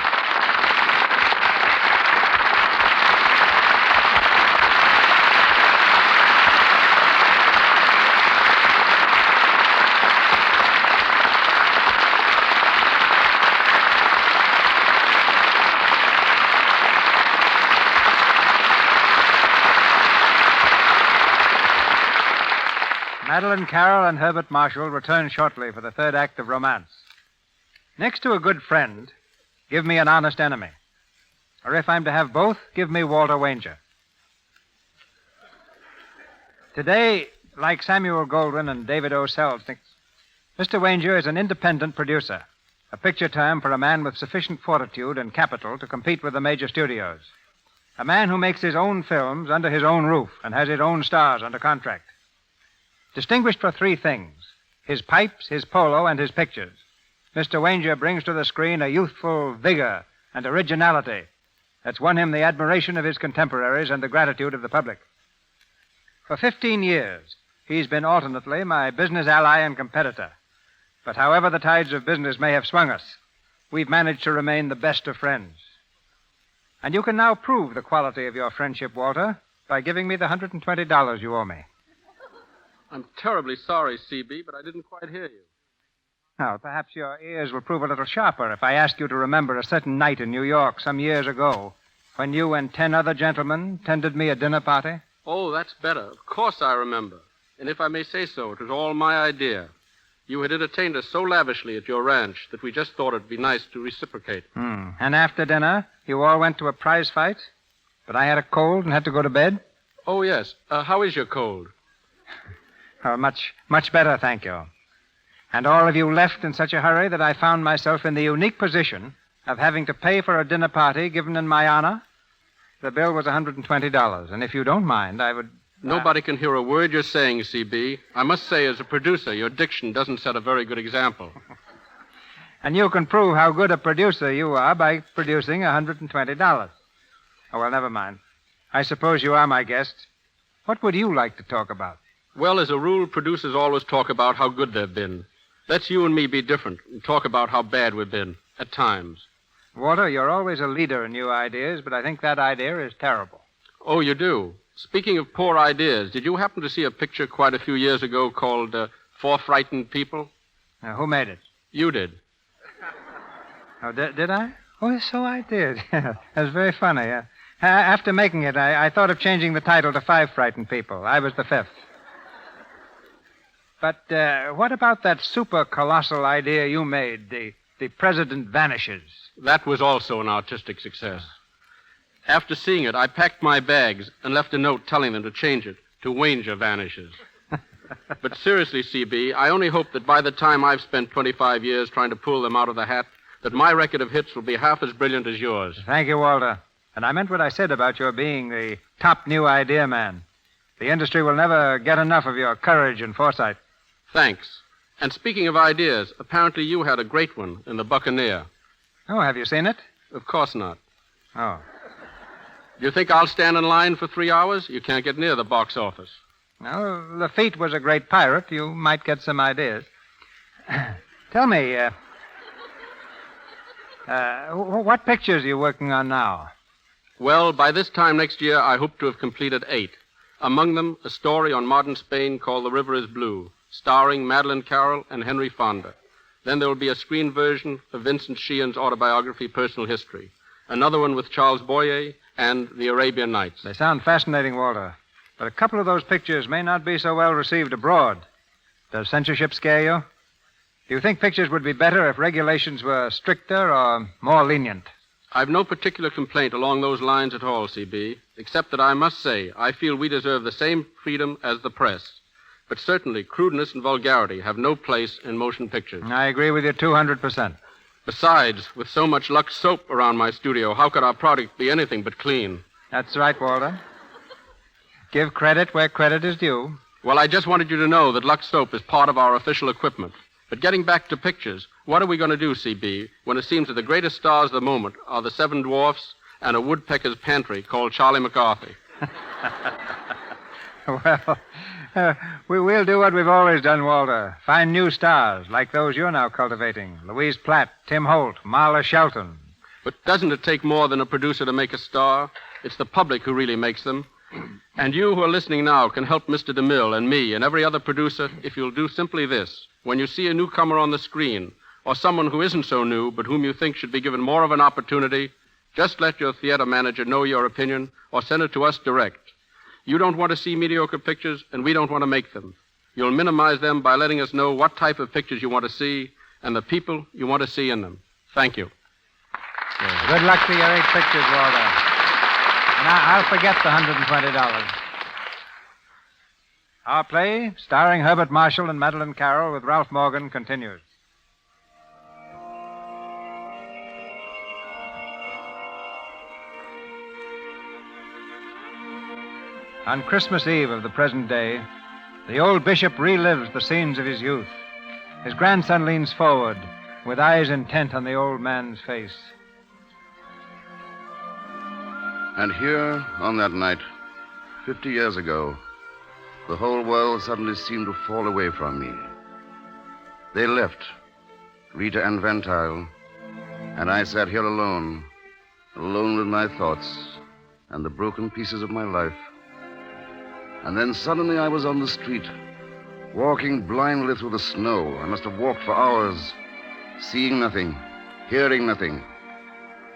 Madeline Carroll and Herbert Marshall return shortly for the third act of Romance. Next to a good friend, give me an honest enemy. Or if I'm to have both, give me Walter Wanger. Today, like Samuel Goldwyn and David O. Selznick, Mr. Wanger is an independent producer, a picture term for a man with sufficient fortitude and capital to compete with the major studios. A man who makes his own films under his own roof and has his own stars under contract. Distinguished for three things: his pipes, his polo, and his pictures, Mr. Wanger brings to the screen a youthful vigor and originality that's won him the admiration of his contemporaries and the gratitude of the public. For 15 years, he's been alternately my business ally and competitor. But however the tides of business may have swung us, we've managed to remain the best of friends. And you can now prove the quality of your friendship, Walter, by giving me the $120 you owe me. I'm terribly sorry, C.B., but I didn't quite hear you. Now, perhaps your ears will prove a little sharper if I ask you to remember a certain night in New York some years ago when you and 10 other gentlemen tended me a dinner party. Oh, that's better. Of course I remember. And if I may say so, it was all my idea. You had entertained us so lavishly at your ranch that we just thought it'd be nice to reciprocate. And after dinner, you all went to a prize fight, but I had a cold and had to go to bed? Oh, yes. How is your cold? Oh, much better, thank you. And all of you left in such a hurry that I found myself in the unique position of having to pay for a dinner party given in my honor. The bill was $120, and if you don't mind, I would... Nobody can hear a word you're saying, C.B. I must say, as a producer, your diction doesn't set a very good example. And you can prove how good a producer you are by producing $120. Oh, well, never mind. I suppose you are my guest. What would you like to talk about? Well, as a rule, producers always talk about how good they've been. Let's you and me be different and talk about how bad we've been, at times. Walter, you're always a leader in new ideas, but I think that idea is terrible. Oh, you do? Speaking of poor ideas, did you happen to see a picture quite a few years ago called Four Frightened People? Now, who made it? You did. Oh, did I? Oh, so I did. That was very funny. After making it, I thought of changing the title to Five Frightened People. I was the fifth. But what about that super colossal idea you made, the President Vanishes? That was also an artistic success. After seeing it, I packed my bags and left a note telling them to change it to Wanger Vanishes. But seriously, C.B., I only hope that by the time I've spent 25 years trying to pull them out of the hat, that my record of hits will be half as brilliant as yours. Thank you, Walter. And I meant what I said about your being the top new idea man. The industry will never get enough of your courage and foresight. Thanks. And speaking of ideas, apparently you had a great one in The Buccaneer. Oh, have you seen it? Of course not. Oh. Do you think I'll stand in line for 3 hours? You can't get near the box office. No, Lafitte was a great pirate. You might get some ideas. Tell me, What pictures are you working on now? Well, by this time next year, I hope to have completed 8. Among them, a story on modern Spain called The River is Blue, starring Madeleine Carroll and Henry Fonda. Then there will be a screen version of Vincent Sheehan's autobiography, Personal History. Another one with Charles Boyer and The Arabian Nights. They sound fascinating, Walter. But a couple of those pictures may not be so well received abroad. Does censorship scare you? Do you think pictures would be better if regulations were stricter or more lenient? I've no particular complaint along those lines at all, C.B., except that I must say I feel we deserve the same freedom as the press. But certainly, crudeness and vulgarity have no place in motion pictures. I agree with you 200%. Besides, with so much Lux soap around my studio, how could our product be anything but clean? That's right, Walter. Give credit where credit is due. Well, I just wanted you to know that Lux soap is part of our official equipment. But getting back to pictures, what are we going to do, C.B., when it seems that the greatest stars of the moment are the Seven Dwarfs and a woodpecker's pantry called Charlie McCarthy? Well, we'll do what we've always done, Walter. Find new stars, like those you're now cultivating. Louise Platt, Tim Holt, Marla Shelton. But doesn't it take more than a producer to make a star? It's the public who really makes them. And you who are listening now can help Mr. DeMille and me and every other producer if you'll do simply this. When you see a newcomer on the screen, or someone who isn't so new but whom you think should be given more of an opportunity, just let your theater manager know your opinion or send it to us direct. You don't want to see mediocre pictures, and we don't want to make them. You'll minimize them by letting us know what type of pictures you want to see and the people you want to see in them. Thank you. Good luck to your 8 pictures, Walter. And I'll forget the $120. Our play, starring Herbert Marshall and Madeleine Carroll with Ralph Morgan, continues. On Christmas Eve of the present day, the old bishop relives the scenes of his youth. His grandson leans forward, with eyes intent on the old man's face. And here, on that night, 50 years ago, the whole world suddenly seemed to fall away from me. They left, Rita and Van Tuyl, and I sat here alone with my thoughts and the broken pieces of my life. And then suddenly I was on the street, walking blindly through the snow. I must have walked for hours, seeing nothing, hearing nothing.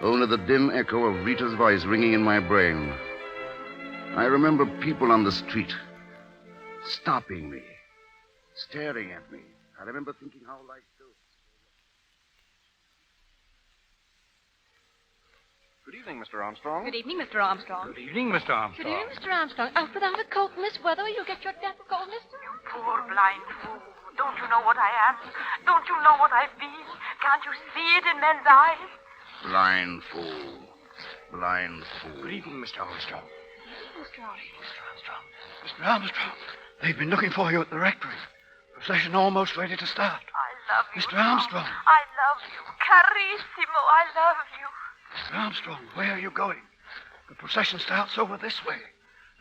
Only the dim echo of Rita's voice ringing in my brain. I remember people on the street, stopping me, staring at me. I remember thinking how like those... Good evening, Mr. Armstrong. Good evening, Mr. Armstrong. Good evening, Mr. Armstrong. Good evening, Mr. Armstrong. Out without a coat in this weather, you'll get your death of cold, mister. You poor blind fool. Don't you know what I am? Don't you know what I feel? Can't you see it in men's eyes? Blind fool. Blind fool. Good evening, Mr. Armstrong. Mr. Armstrong. Mr. Armstrong, they've been looking for you at the rectory. Procession almost ready to start. I love you. Mr. Armstrong. I love you. Carissimo, I love you. Mr. Armstrong, where are you going? The procession starts over this way.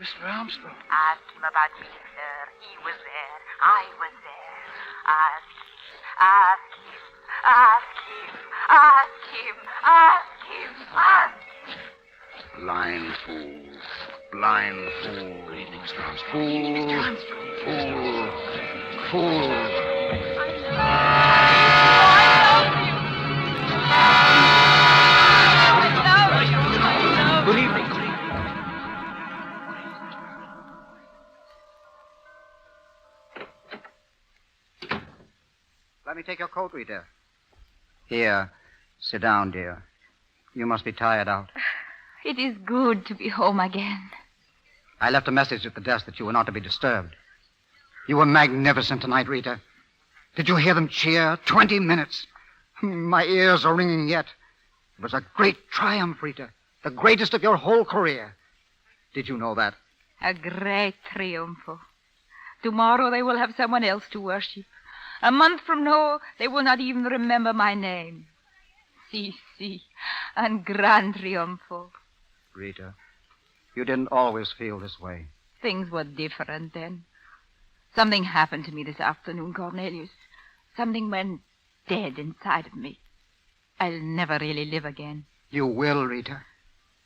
Mr. Armstrong. Ask him about me, sir. He was there. I was there. Ask him. Ask him. Ask him. Ask him. Ask him. Blind fool. Blind fool. Good evening, Mr. Armstrong. Fool. Fool. Good evening. Let me take your coat, Rita. Here, sit down, dear. You must be tired out. It is good to be home again. I left a message at the desk that you were not to be disturbed. You were magnificent tonight, Rita. Did you hear them cheer? 20 minutes. My ears are ringing yet. It was a great triumph, Rita. The greatest of your whole career. Did you know that? A great triumphal. Tomorrow they will have someone else to worship. A month from now, they will not even remember my name. Si, un gran triunfo. Rita, you didn't always feel this way. Things were different then. Something happened to me this afternoon, Cornelius. Something went dead inside of me. I'll never really live again. You will, Rita.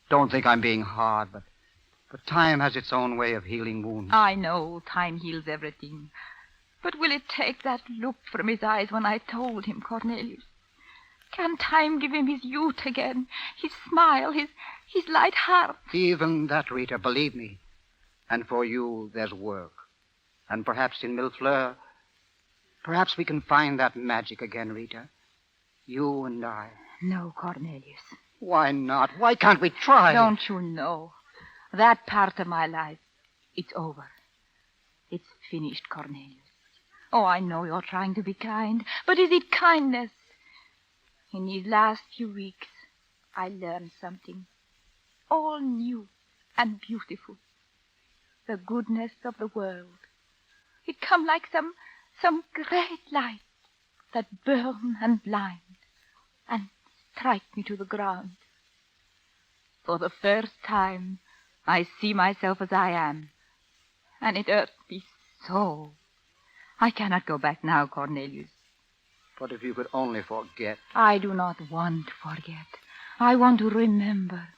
Don't think I'm being hard, but time has its own way of healing wounds. I know time heals everything. But will it take that look from his eyes when I told him, Cornelius? Can time give him his youth again, his smile, his light heart? Even that, Rita, believe me. And for you, there's work. And perhaps in Millefleur, perhaps we can find that magic again, Rita. You and I. No, Cornelius. Why not? Why can't we try? Don't you know? That part of my life, it's over. It's finished, Cornelius. Oh, I know you're trying to be kind, but is it kindness? In these last few weeks, I learned something. All new and beautiful. The goodness of the world. It come like some great light that burn and blind and strike me to the ground. For the first time, I see myself as I am, and it hurt me so. I cannot go back now, Cornelius. But if you could only forget. I do not want to forget. I want to remember.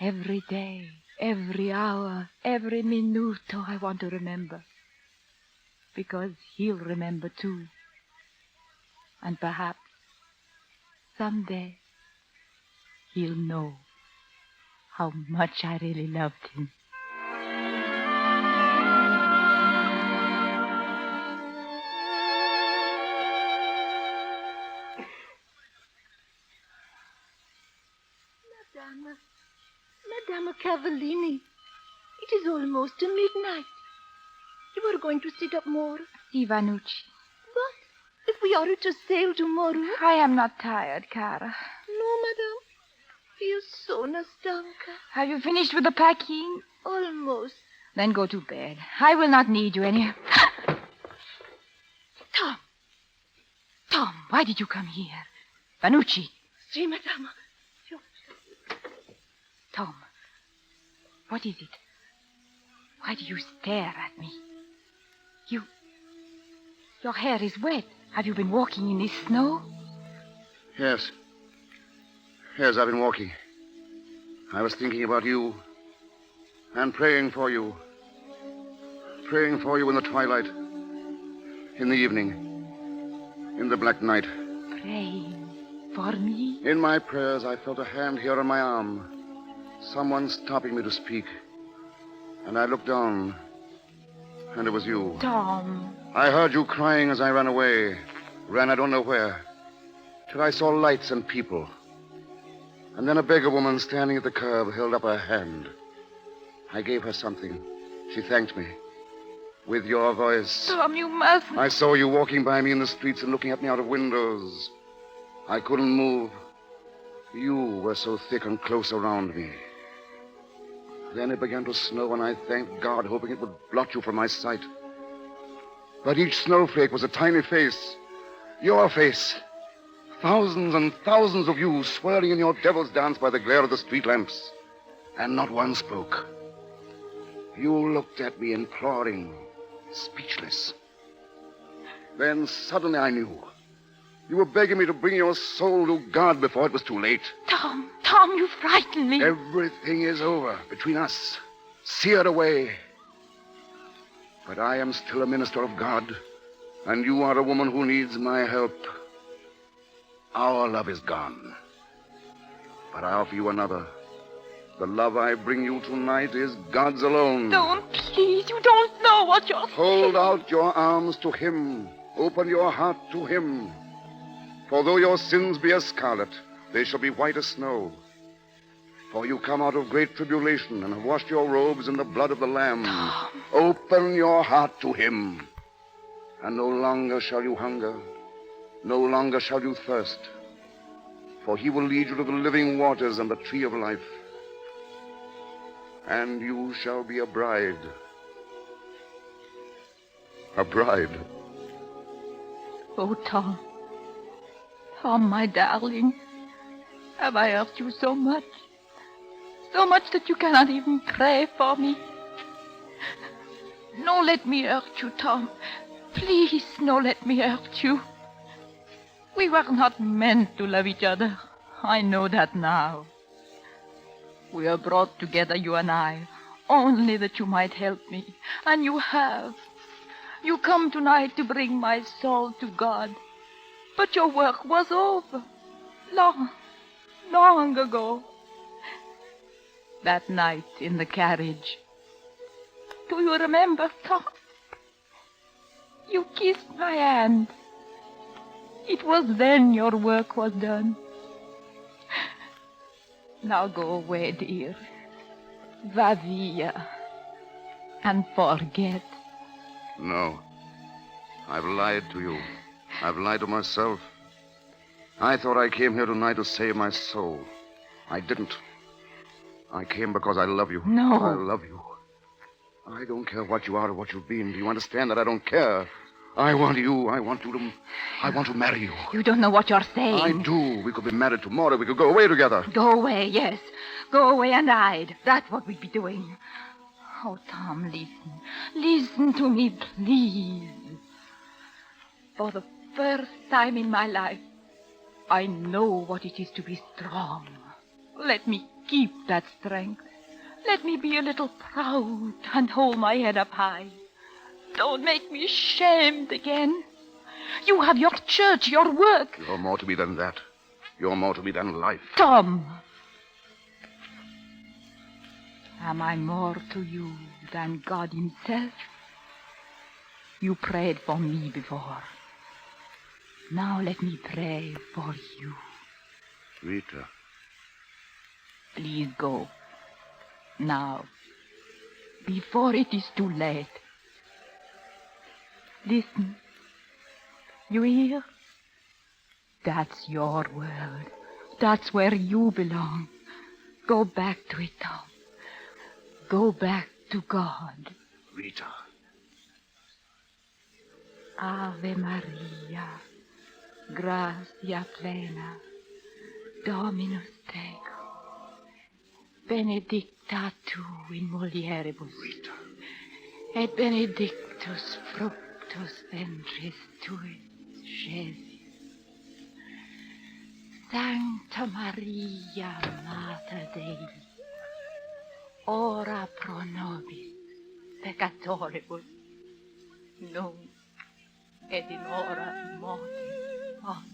Every day, every hour, every minute, I want to remember. Because he'll remember too. And perhaps, someday, he'll know how much I really loved him. Madame Cavallini, it is almost midnight. You are going to sit up more? Ivanucci. But if we are to sail tomorrow... I am not tired, Cara. No, madame. Feel so nastanka. Have you finished with the packing? Almost. Then go to bed. I will not need you any... Tom! Tom, why did you come here? Vanucci. Si, madame. Tom, what is it? Why do you stare at me? Your hair is wet. Have you been walking in this snow? Yes. Yes, I've been walking. I was thinking about you and praying for you. Praying for you in the twilight, in the evening, in the black night. Praying for me? In my prayers, I felt a hand here on my arm. Someone stopping me to speak. And I looked down, and it was you. Tom. I heard you crying as I ran away. Ran I don't know where. Till I saw lights and people. And then a beggar woman standing at the curb held up her hand. I gave her something. She thanked me. With your voice. Tom, you mustn't. I saw you walking by me in the streets and looking at me out of windows. I couldn't move. You were so thick and close around me. Then it began to snow, and I thanked God, hoping it would blot you from my sight. But each snowflake was a tiny face. Your face. Thousands and thousands of you swirling in your devil's dance by the glare of the street lamps. And not one spoke. You looked at me imploring, speechless. Then suddenly I knew. You were begging me to bring your soul to God before it was too late. Tom, you frighten me. Everything is over between us, seared away. But I am still a minister of God, and you are a woman who needs my help. Our love is gone. But I offer you another. The love I bring you tonight is God's alone. Don't, please. You don't know what you're saying. Hold out your arms to him. Open your heart to him. For though your sins be as scarlet, they shall be white as snow. For you come out of great tribulation and have washed your robes in the blood of the Lamb. Tom. Open your heart to him. And no longer shall you hunger. No longer shall you thirst. For he will lead you to the living waters and the tree of life. And you shall be a bride. A bride. Oh, Tom. Tom, my darling. Have I hurt you so much? So much that you cannot even pray for me? No, let me hurt you, Tom. Please, no, let me hurt you. We were not meant to love each other. I know that now. We are brought together, you and I, only that you might help me. And you have. You come tonight to bring my soul to God. But your work was over. Long ago. That night in the carriage. Do you remember, Tom? You kissed my hand. It was then your work was done. Now go away, dear. Va via. And forget. No. I've lied to you. I've lied to myself. I thought I came here tonight to save my soul. I didn't. I came because I love you. No. I love you. I don't care what you are or what you've been. Do you understand that I don't care? I want you. I want to marry you. You don't know what you're saying. I do. We could be married tomorrow. We could go away together. Go away, yes. Go away and hide. That's what we'd be doing. Oh, Tom, listen. Listen to me, please. For the first time in my life, I know what it is to be strong. Let me keep that strength. Let me be a little proud and hold my head up high. Don't make me ashamed again. You have your church, your work. You're more to me than that. You're more to me than life. Tom. Am I more to you than God himself? You prayed for me before. Now let me pray for you. Rita. Please go. Now. Before it is too late. Listen. You hear? That's your world. That's where you belong. Go back to it, Tom. Go back to God. Rita. Ave Maria, gratia plena, Dominus tecum, benedicta tu in mulieribus, Rita. Et benedictus fructus ventris tui, Jesus. Sancta Maria, Mater Dei, ora pro nobis peccatoribus, nunc et in hora mortis. Amen.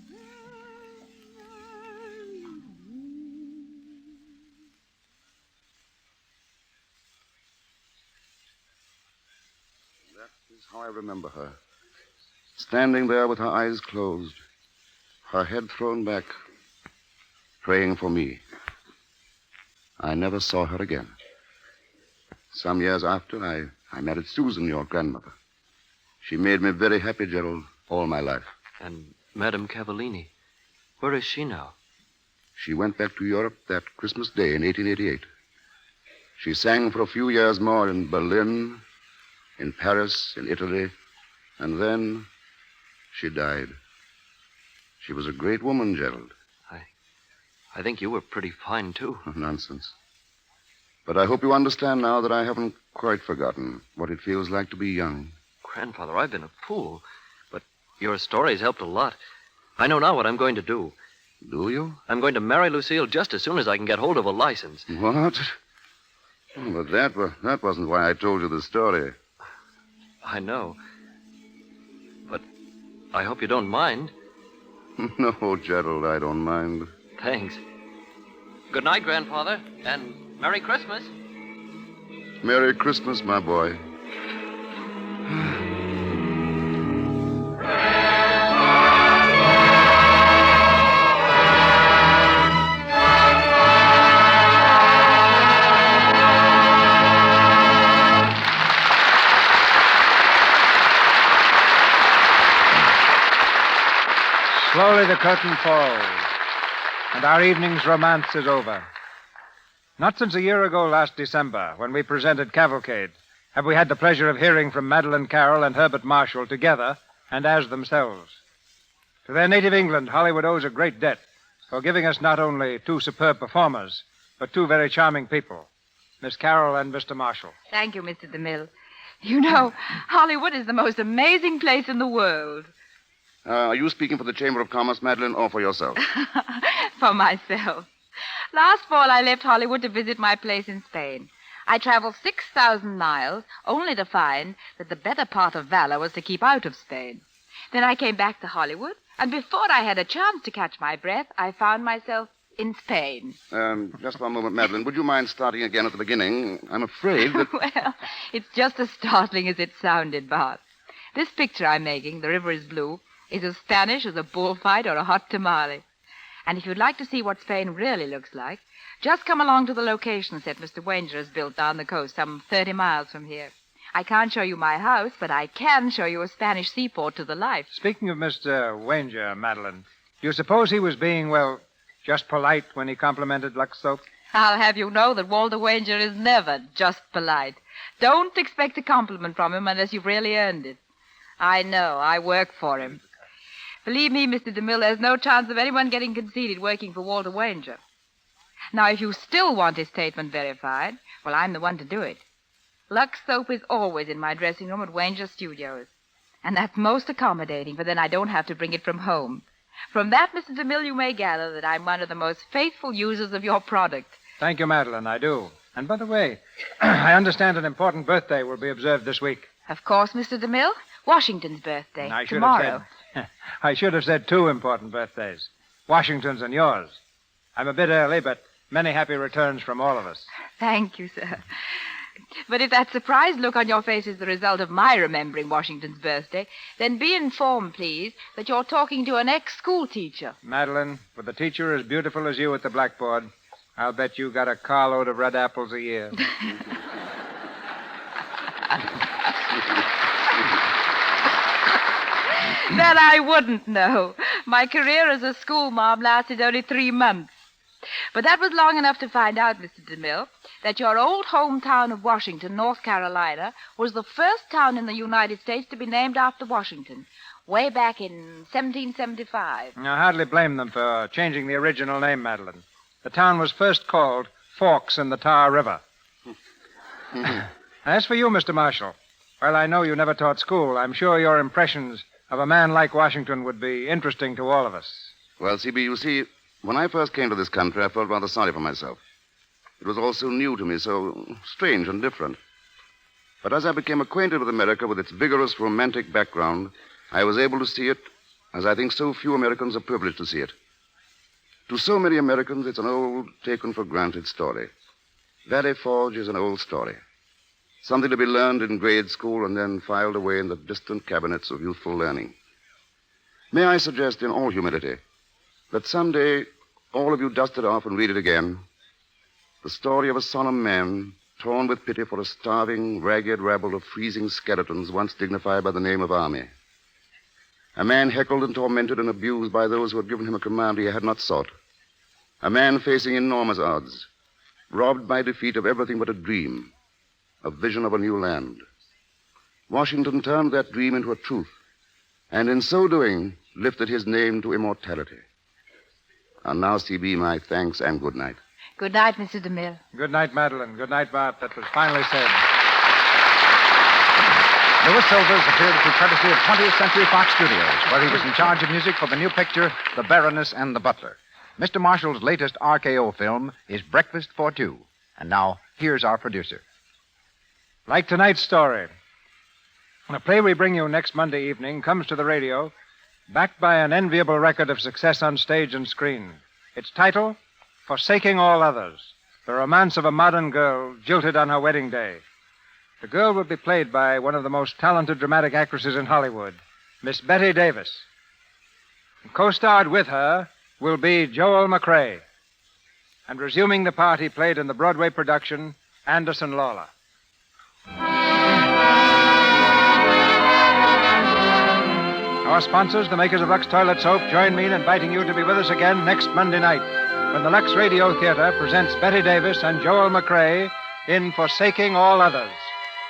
That is how I remember her. Standing there with her eyes closed, her head thrown back, praying for me. I never saw her again. Some years after, I married Susan, your grandmother. She made me very happy, Gerald, all my life. And Madame Cavallini, where is she now? She went back to Europe that Christmas Day in 1888. She sang for a few years more in Berlin, in Paris, in Italy, and then she died. She was a great woman, Gerald. I think you were pretty fine, too. Nonsense. But I hope you understand now that I haven't quite forgotten what it feels like to be young. Grandfather, I've been a fool, but your stories helped a lot. I know now what I'm going to do. Do you? I'm going to marry Lucille just as soon as I can get hold of a license. What? Oh, but that wasn't why I told you the story. I know. But I hope you don't mind. No, Gerald, I don't mind. Thanks. Good night, Grandfather, and Merry Christmas. Merry Christmas, my boy. Slowly the curtain falls, and our evening's romance is over. Not since a year ago last December, when we presented Cavalcade, have we had the pleasure of hearing from Madeline Carroll and Herbert Marshall together and as themselves. To their native England, Hollywood owes a great debt for giving us not only two superb performers, but two very charming people, Miss Carroll and Mr. Marshall. Thank you, Mr. DeMille. You know, Hollywood is the most amazing place in the world. Are you speaking for the Chamber of Commerce, Madeline, or for yourself? For myself. Last fall, I left Hollywood to visit my place in Spain. I traveled 6,000 miles, only to find that the better part of valor was to keep out of Spain. Then I came back to Hollywood, and before I had a chance to catch my breath, I found myself in Spain. Just one moment, Madeline. Would you mind starting again at the beginning? I'm afraid that... Well, it's just as startling as it sounded, Bart. This picture I'm making, The River is Blue, is as Spanish as a bullfight or a hot tamale. And if you'd like to see what Spain really looks like, just come along to the location set Mr. Wanger has built down the coast, some 30 miles from here. I can't show you my house, but I can show you a Spanish seaport to the life. Speaking of Mr. Wanger, Madeline, do you suppose he was being, well, just polite when he complimented Lux Soap? I'll have you know that Walter Wanger is never just polite. Don't expect a compliment from him unless you've really earned it. I know. I work for him. Believe me, Mr. DeMille, there's no chance of anyone getting conceited working for Walter Wanger. Now, if you still want his statement verified, well, I'm the one to do it. Lux Soap is always in my dressing room at Wanger Studios. And that's most accommodating, for then I don't have to bring it from home. From that, Mr. DeMille, you may gather that I'm one of the most faithful users of your product. Thank you, Madeline, I do. And by the way, I understand an important birthday will be observed this week. Of course, Mr. DeMille. Washington's birthday. Tomorrow. I should have said 2 important birthdays. Washington's and yours. I'm a bit early, but many happy returns from all of us. Thank you, sir. But if that surprised look on your face is the result of my remembering Washington's birthday, then be informed, please, that you're talking to an ex-school teacher. Madeline, with a teacher as beautiful as you at the blackboard, I'll bet you got a carload of red apples a year. That I wouldn't know. My career as a school mom lasted only 3 months. But that was long enough to find out, Mr. DeMille, that your old hometown of Washington, North Carolina, was the first town in the United States to be named after Washington, way back in 1775. I hardly blame them for changing the original name, Madeline. The town was first called Forks in the Tar River. As for you, Mr. Marshall, while I know you never taught school, I'm sure your impressions of a man like Washington would be interesting to all of us. Well, C.B., you see, when I first came to this country, I felt rather sorry for myself. It was all so new to me, so strange and different. But as I became acquainted with America, with its vigorous, romantic background, I was able to see it as I think so few Americans are privileged to see it. To so many Americans, it's an old, taken-for-granted story. Valley Forge is an old story. Something to be learned in grade school and then filed away in the distant cabinets of youthful learning. May I suggest in all humility that someday all of you dust it off and read it again. The story of a solemn man torn with pity for a starving, ragged rabble of freezing skeletons once dignified by the name of army. A man heckled and tormented and abused by those who had given him a command he had not sought. A man facing enormous odds, robbed by defeat of everything but a dream, a vision of a new land. Washington turned that dream into a truth, and in so doing, lifted his name to immortality. And now, C.B., my thanks and good night. Good night, Mr. DeMille. Good night, Madeline. Good night, Bart. That was finally said. Louis Silvers appeared through courtesy of 20th Century Fox Studios, where he was in charge of music for the new picture, The Baroness and the Butler. Mr. Marshall's latest RKO film is Breakfast for Two. And now, here's our producer. Like tonight's story, the play we bring you next Monday evening comes to the radio, backed by an enviable record of success on stage and screen. Its title, Forsaking All Others, the romance of a modern girl jilted on her wedding day. The girl will be played by one of the most talented dramatic actresses in Hollywood, Miss Betty Davis. And co-starred with her will be Joel McCrea. And resuming the part he played in the Broadway production, Anderson Lawler. Our sponsors, the makers of Lux Toilet Soap, join me in inviting you to be with us again next Monday night when the Lux Radio Theater presents Betty Davis and Joel McCrea in Forsaking All Others.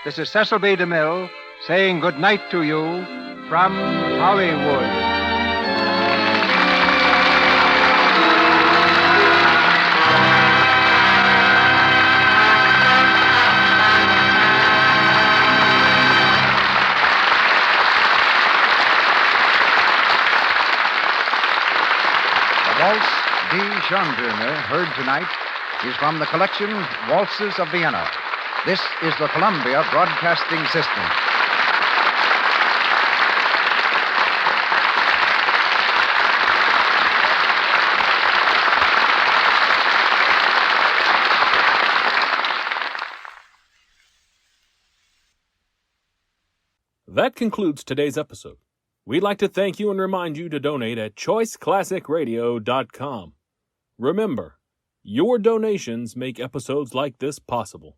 This is Cecil B. DeMille saying good night to you from Hollywood. Schönbrunner, heard tonight, is from the collection Waltzes of Vienna. This is the Columbia Broadcasting System. That concludes today's episode. We'd like to thank you and remind you to donate at choiceclassicradio.com. Remember, your donations make episodes like this possible.